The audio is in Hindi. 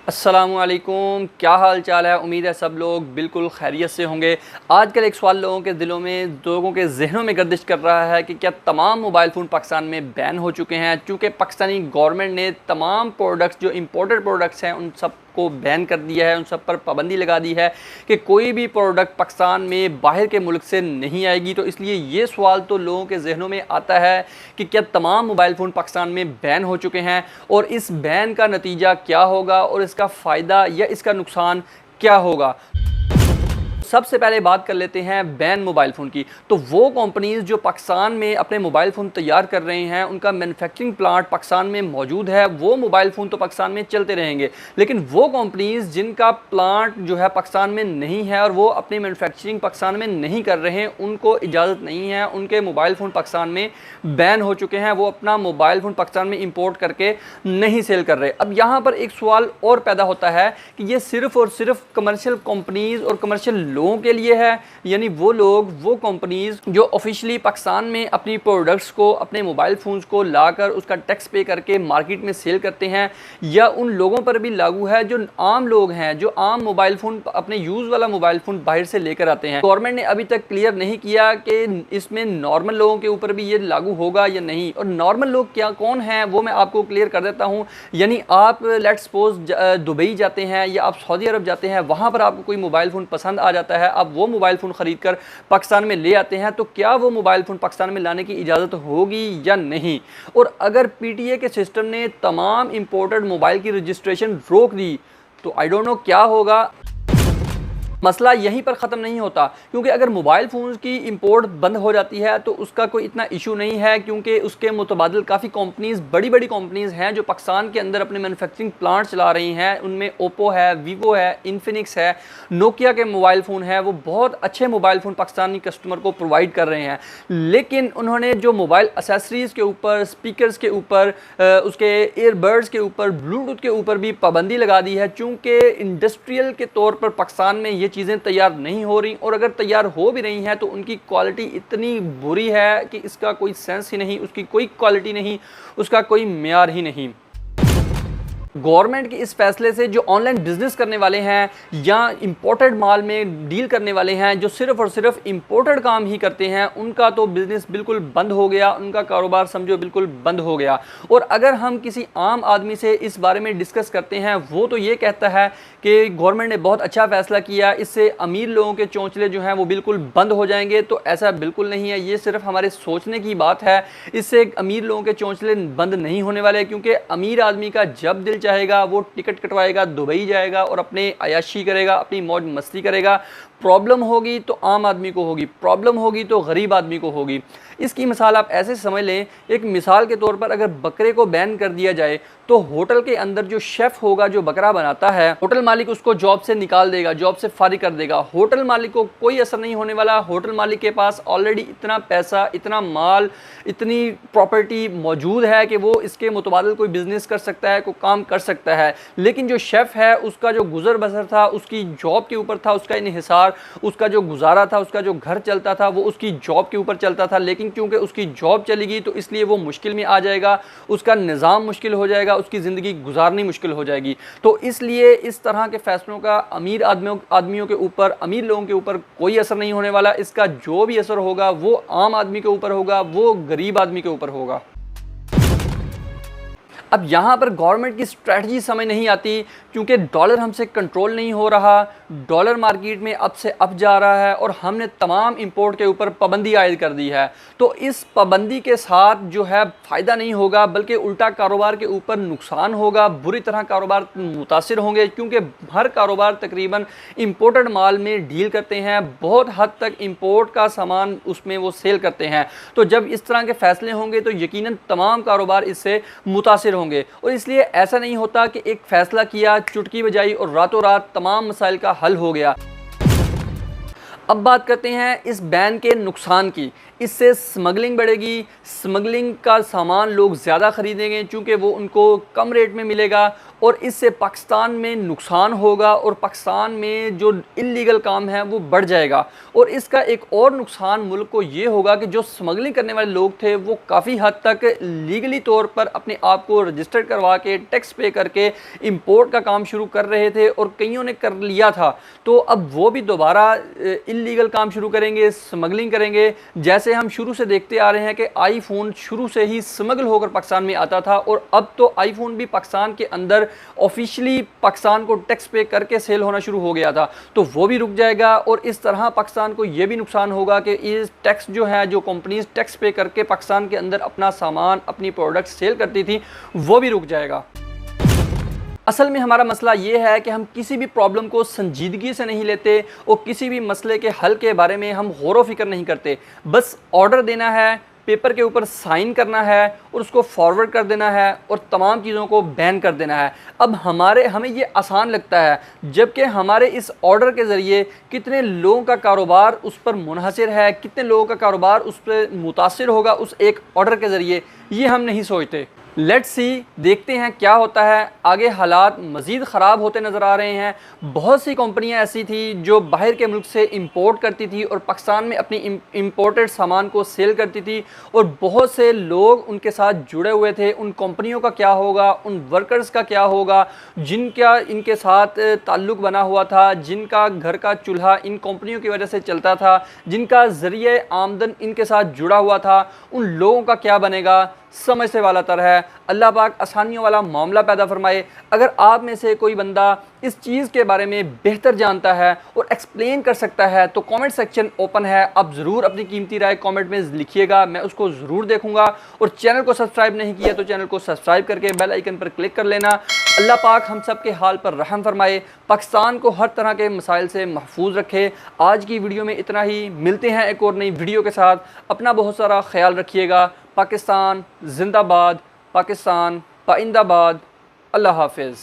अस्सलामुअलैकुम, क्या हाल चाल है। उम्मीद है सब लोग बिल्कुल खैरियत से होंगे। आजकल एक सवाल लोगों के दिलों में, लोगों के जहनों में गर्दिश कर रहा है कि क्या तमाम मोबाइल फ़ोन पाकिस्तान में बैन हो चुके हैं, चूँकि पाकिस्तानी गवर्नमेंट ने तमाम प्रोडक्ट्स जो इंपोर्टेड प्रोडक्ट्स हैं उन सब को बैन कर दिया है, उन सब पर पाबंदी लगा दी है कि कोई भी प्रोडक्ट पाकिस्तान में बाहर के मुल्क से नहीं आएगी। तो इसलिए ये सवाल तो लोगों के जहनों में आता है कि क्या तमाम मोबाइल फ़ोन पाकिस्तान में बैन हो चुके हैं और इस बैन का नतीजा क्या होगा और इसका फ़ायदा या इसका नुकसान क्या होगा। सबसे पहले बात कर लेते हैं बैन मोबाइल फ़ोन की। तो वो कंपनीज़ जो पाकिस्तान में अपने मोबाइल फ़ोन तैयार कर रहे हैं, उनका मैन्युफैक्चरिंग प्लांट पाकिस्तान में मौजूद है, वो मोबाइल फ़ोन तो पाकिस्तान में चलते रहेंगे। लेकिन वो कंपनीज़ जिनका प्लांट जो है पाकिस्तान में नहीं है और वो अपनी मैन्युफैक्चरिंग पाकिस्तान में नहीं कर रहे हैं, उनको इजाज़त नहीं है, उनके मोबाइल फ़ोन पाकिस्तान में बैन हो चुके हैं, वो अपना मोबाइल फ़ोन पाकिस्तान में इम्पोर्ट करके नहीं सेल कर रहे। अब यहाँ पर एक सवाल और पैदा होता है कि ये सिर्फ़ और सिर्फ कमर्शियल कंपनीज़ और कमर्शियल लोगों के लिए है, यानी वो लोग, वो कंपनीज़ जो ऑफिशियली पाकिस्तान में अपनी प्रोडक्ट्स को, अपने मोबाइल फ़ोन्स को लाकर उसका टैक्स पे करके मार्केट में सेल करते हैं, या उन लोगों पर भी लागू है जो आम लोग हैं, जो आम मोबाइल फ़ोन, अपने यूज़ वाला मोबाइल फ़ोन बाहर से लेकर आते हैं। गवर्नमेंट ने अभी तक क्लियर नहीं किया कि इसमें नॉर्मल लोगों के ऊपर भी ये लागू होगा या नहीं। और नॉर्मल लोग क्या, कौन हैं, वो मैं आपको क्लियर कर देता हूँ। यानी आप लेट्स सपोज दुबई जाते हैं या आप सऊदी अरब जाते हैं, वहाँ पर आपको कोई मोबाइल फ़ोन पसंद आ जाता है, आप वो मोबाइल फ़ोन ख़रीद कर पाकिस्तान में ले आते हैं, तो क्या वो मोबाइल फ़ोन पाकिस्तान में लाने की इजाज़त होगी या नहीं। और अगर पीटीए के सिस्टम ने तमाम इंपोर्टेड मोबाइल की रजिस्ट्रेशन रोक दी तो आई डोंट नो क्या होगा। मसला यहीं पर ख़त्म नहीं होता, क्योंकि अगर मोबाइल फ़ोन्स की इंपोर्ट बंद हो जाती है तो उसका कोई इतना इशू नहीं है, क्योंकि उसके मुतबादिल काफ़ी कंपनीज़, बड़ी बड़ी कंपनीज़ हैं जो पाकिस्तान के अंदर अपने मैन्युफैक्चरिंग प्लांट चला रही हैं। उनमें ओप्पो है, वीवो है, इन्फिनिक्स है, नोकिया के मोबाइल फ़ोन है, वो बहुत अच्छे मोबाइल फ़ोन पाकिस्तानी कस्टमर को प्रोवाइड कर रहे हैं। लेकिन उन्होंने जो मोबाइल एसेसरीज़ के ऊपर, स्पीकर्स के ऊपर, उसके ईयरबड्स के ऊपर, ब्लूटूथ के ऊपर भी पाबंदी लगा दी है, चूँकि इंडस्ट्रियल के तौर पर पाकिस्तान में ये चीज़ें तैयार नहीं हो रही, और अगर तैयार हो भी रही हैं तो उनकी क्वालिटी इतनी बुरी है कि इसका कोई सेंस ही नहीं, उसकी कोई क्वालिटी नहीं, उसका कोई मेयार ही नहीं। गवर्नमेंट के इस फैसले से जो ऑनलाइन बिजनेस करने वाले हैं या इंपोर्टेड माल में डील करने वाले हैं, जो सिर्फ़ और सिर्फ इंपोर्टेड काम ही करते हैं, उनका तो बिज़नेस बिल्कुल बंद हो गया, उनका कारोबार समझो बिल्कुल बंद हो गया। और अगर हम किसी आम आदमी से इस बारे में डिस्कस करते हैं, वो तो ये कहता है कि गवर्नमेंट ने बहुत अच्छा फ़ैसला किया, इससे अमीर लोगों के चौंचले जो हैं वो बिल्कुल बंद हो जाएंगे। तो ऐसा बिल्कुल नहीं है, ये सिर्फ हमारे सोचने की बात है। इससे अमीर लोगों के चौंचले बंद नहीं होने वाले, क्योंकि अमीर आदमी का जब दिल चाहेगा वो टिकट कटवाएगा, दुबई जाएगा और अपने अयाशी करेगा, अपनी मौज मस्ती करेगा। प्रॉब्लम होगी तो आम आदमी को होगी, प्रॉब्लम होगी तो गरीब आदमी को होगी। इसकी मिसाल आप ऐसे समझ लें, एक मिसाल के तौर पर अगर बकरे को बैन कर दिया जाए तो होटल के अंदर जो शेफ़ होगा, जो बकरा बनाता है, होटल मालिक उसको जॉब से निकाल देगा, जॉब से फारिग कर देगा। होटल मालिक को कोई असर नहीं होने वाला। होटल मालिक के पास ऑलरेडी इतना पैसा, इतना माल, इतनी प्रॉपर्टी मौजूद है कि वो इसके मुतबादिल कोई बिज़नेस कर सकता है, कोई काम कर सकता है। लेकिन जो शेफ़ है, उसका जो गुजर बसर था, उसकी जॉब के ऊपर था, उसका इन्हिसार, उसका जो गुजारा था, उसका जो घर चलता था, वो उसकी जॉब के ऊपर चलता था। लेकिन क्योंकि उसकी जॉब चली गई तो इसलिए वो मुश्किल में आ जाएगा, उसका निज़ाम मुश्किल हो जाएगा, उसकी ज़िंदगी गुजारनी मुश्किल हो जाएगी। तो इसलिए इस तरह के फ़ैसलों का अमीर आदमियों के ऊपर, अमीर लोगों के ऊपर कोई असर नहीं होने वाला। इसका जो भी असर होगा वो आम आदमी के ऊपर होगा, वो गरीब आदमी के ऊपर होगा। अब यहाँ पर गवर्नमेंट की स्ट्रैटेजी समझ नहीं आती, क्योंकि डॉलर हमसे कंट्रोल नहीं हो रहा, डॉलर मार्केट में अप से अप जा रहा है और हमने तमाम इंपोर्ट के ऊपर पाबंदी आयद कर दी है। तो इस पाबंदी के साथ जो है फ़ायदा नहीं होगा, बल्कि उल्टा कारोबार के ऊपर नुकसान होगा, बुरी तरह कारोबार मुतासिर होंगे, क्योंकि हर कारोबार तकरीबन इंपोर्टेड माल में डील करते हैं, बहुत हद तक इंपोर्ट का सामान उसमें वो सेल करते हैं। तो जब इस तरह के फ़ैसले होंगे तो यकीनन तमाम कारोबार इससे मुतासिर होंगे। और इसलिए ऐसा नहीं होता कि एक फ़ैसला किया, चुटकी बजाई और रातों रात तमाम मसाइल का हल हो गया। अब बात करते हैं इस बैन के नुकसान की। इससे स्मगलिंग बढ़ेगी, स्मगलिंग का सामान लोग ज़्यादा ख़रीदेंगे चूँकि वो उनको कम रेट में मिलेगा और इससे पाकिस्तान में नुकसान होगा और पाकिस्तान में जो इल्लीगल काम है वो बढ़ जाएगा। और इसका एक और नुकसान मुल्क को ये होगा कि जो स्मगलिंग करने वाले लोग थे वो काफ़ी हद तक लीगली तौर पर अपने आप को रजिस्टर करवा के टैक्स पे करके इंपोर्ट का काम शुरू कर रहे थे और कईयों ने कर लिया था, तो अब वो भी दोबारा इल्लीगल काम शुरू करेंगे, स्मगलिंग करेंगे। जैसे हम शुरू से देखते आ रहे हैं कि आईफोन शुरू से ही स्मगल होकर पाकिस्तान में आता था और अब तो आईफोन भी पाकिस्तान के अंदर ऑफिशियली पाकिस्तान को टैक्स पे करके सेल होना शुरू हो गया था, तो वो भी रुक जाएगा। और इस तरह पाकिस्तान को ये भी नुकसान होगा कि इस टैक्स जो है, जो कंपनीज टैक्स पे करके पाकिस्तान के अंदर अपना सामान, अपनी प्रोडक्ट सेल करती थी, वो भी रुक जाएगा। असल में हमारा मसला ये है कि हम किसी भी प्रॉब्लम को संजीदगी से नहीं लेते और किसी भी मसले के हल के बारे में हम गौर व फिक्र नहीं करते। बस ऑर्डर देना है, पेपर के ऊपर साइन करना है और उसको फॉरवर्ड कर देना है और तमाम चीज़ों को बैन कर देना है। अब हमें ये आसान लगता है, जबकि हमारे इस ऑर्डर के ज़रिए कितने लोगों का कारोबार उस पर मुनहसर है, कितने लोगों का कारोबार उस पर मुतासिर होगा उस एक ऑर्डर के ज़रिए, ये हम नहीं सोचते। लेट्स सी, देखते हैं क्या होता है। आगे हालात मज़ीद ख़राब होते नज़र आ रहे हैं। बहुत सी कंपनियां ऐसी थी जो बाहर के मुल्क से इंपोर्ट करती थी और पाकिस्तान में अपनी इंपोर्टेड सामान को सेल करती थी और बहुत से लोग उनके साथ जुड़े हुए थे। उन कंपनियों का क्या होगा, उन वर्कर्स का क्या होगा जिनका इनके साथ ताल्लुक़ बना हुआ था, जिनका घर का चूल्हा इन कंपनियों की वजह से चलता था, जिनका ज़रिए आमदन इनके साथ जुड़ा हुआ था, उन लोगों का क्या बनेगा, समझ से वाला तर है। अल्लाह पाक आसानियों वाला मामला पैदा फरमाए। अगर आप में से कोई बंदा इस चीज़ के बारे में बेहतर जानता है और एक्सप्लेन कर सकता है तो कमेंट सेक्शन ओपन है, आप ज़रूर अपनी कीमती राय कमेंट में लिखिएगा, मैं उसको ज़रूर देखूंगा। और चैनल को सब्सक्राइब नहीं किया तो चैनल को सब्सक्राइब करके बेल आइकन पर क्लिक कर लेना। अल्लाह पाक हम सब के हाल पर रहम फरमाए, पाकिस्तान को हर तरह के मसाइल से महफूज रखे। आज की वीडियो में इतना ही, मिलते हैं एक और नई वीडियो के साथ। अपना बहुत सारा ख्याल रखिएगा। पाकिस्तान जिंदाबाद, पाकिस्तान पाइंदाबाद। अल्लाह हाफिज़।